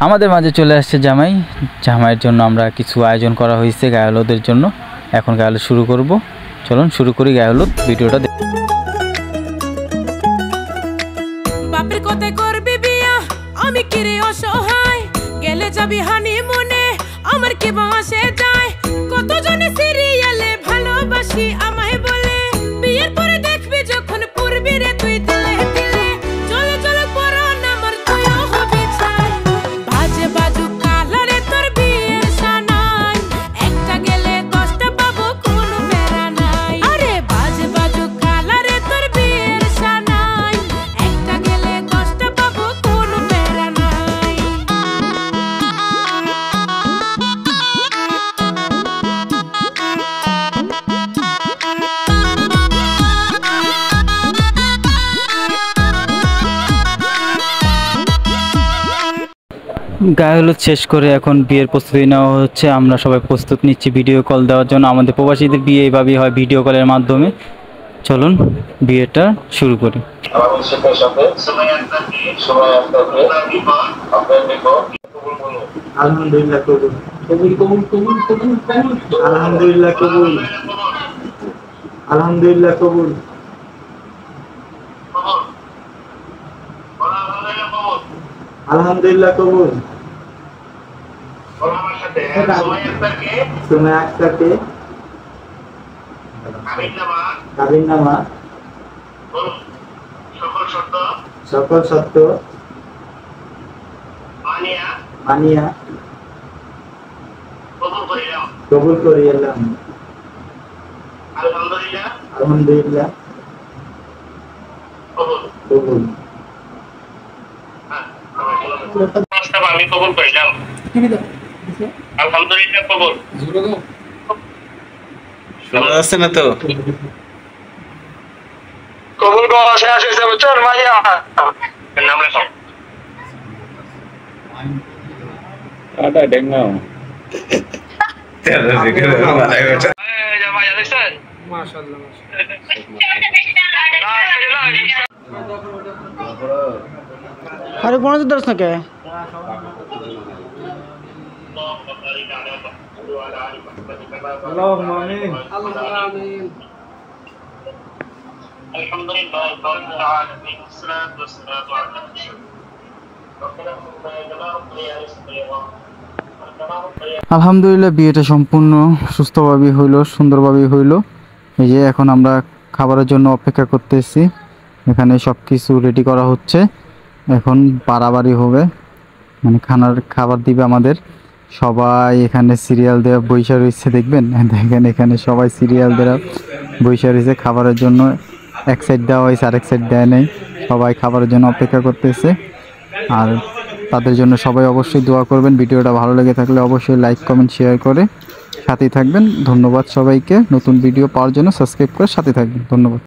আমাদের মাঝে চলে আসছে জামাই। জামাইয়ের জন্য আমরা কিছু আয়োজন করা হয়েছে গায়ে হলুদের জন্য। এখন গায়ে হলুদ শুরু করব। চলুন শুরু করি গায়ে হলুদ ভিডিওটা। বাপের কথায় করবি বিয়া, আমি কিরে অসহায়, গেলে যাবি হানিমুনে, আমার কি বাসে যায়। কতজনে সিরিয়ালে ভালোবাসি আমায় বলে, বিয়ের পরে দেখবি যখন পড়বি রে তুই দিলে দিলে, চলে চলে পড়ো না আমার তুইও হবি চাই। বাজে বাজু কালারে তোর বিয়ের সানাই, একটা গেলে 10টা পাবো কোনো বেড়া নাই। আরে বাজে বাজু কালারে তোর বিয়ের সানাই, একটা গেলে 10টা পাবো কোনো বেড়া নাই। গায়ে হলুদ শেষ করে এখন বিয়ের প্রস্তুতি নেওয়া হচ্ছে। আমরা সবাই প্রস্তুত নিচ্ছি ভিডিও কল দেওয়ার জন্য। আমাদের প্রবাসীদের বিয়ে এইভাবেই হয়, ভিডিও কলের মাধ্যমে। চলুন বিয়েটা শুরু করি। আলহামদুলিল্লাহ কবুল কবুল কবুল কবুল কবুল কবুল আলহামদুলিল্লাহ কবুল আলহামদুলিল্লাহ কবুল আলহামদুলিল্লাহ কবুল। সুমাইয়া আক্তারকে কাবিননামা সকল সত্য মানিয়া কবুল করিলাম। আলহামদুলিল্লাহ কবুল। আমি কবুল করিলাম। আলহামদুলিল্লাহ কবুল। শোনা যাচ্ছে না তো? কবুল করা শেষ হয়েছে বুঝছেন ভাইয়া? নাম লেখো। আটা ডেঙ্গাও। ভাইয়া দেখছেন? মাশাআল্লাহ আরে কোন দরস না কে আল্লাহুম্মা আমিন আল্লাহুম্মা আমিন। আলহামদুলিল্লাহ রাব্বিল আলামিন ওয়াসসালাতু ওয়াসসালামু আলা রাসূলিল্লাহ। আলহামদুলিল্লাহ বিয়েটা সম্পূর্ণ সুস্থভাবেই হইলো, সুন্দরভাবেই হইলো। এই যে এখন আমরা খাবারের জন্য অপেক্ষা করতেছি। এখানে সব কিছু রেডি করা হচ্ছে। এখন বাড়াবাড়ি হবে, মানে খাবার দিবে আমাদের সবাই। এখানে সিরিয়াল দেওয়া বৈশা রয়েছে, দেখবেন দেখেন এখানে সবাই সিরিয়াল দেওয়া বৈশা রয়েছে খাবারের জন্য। এক সাইড দেওয়া হয়েছে, আরেক সাইড দেয় নেই। সবাই খাবারের জন্য অপেক্ষা করতেছে। আর তাদের জন্য সবাই অবশ্যই দোয়া করবেন। ভিডিওটা ভালো লেগে থাকলে অবশ্যই লাইক কমেন্ট শেয়ার করে সাথেই থাকবেন। ধন্যবাদ সবাইকে। নতুন ভিডিও পাওয়ার জন্য সাবস্ক্রাইব করে সাথে থাকবেন। ধন্যবাদ।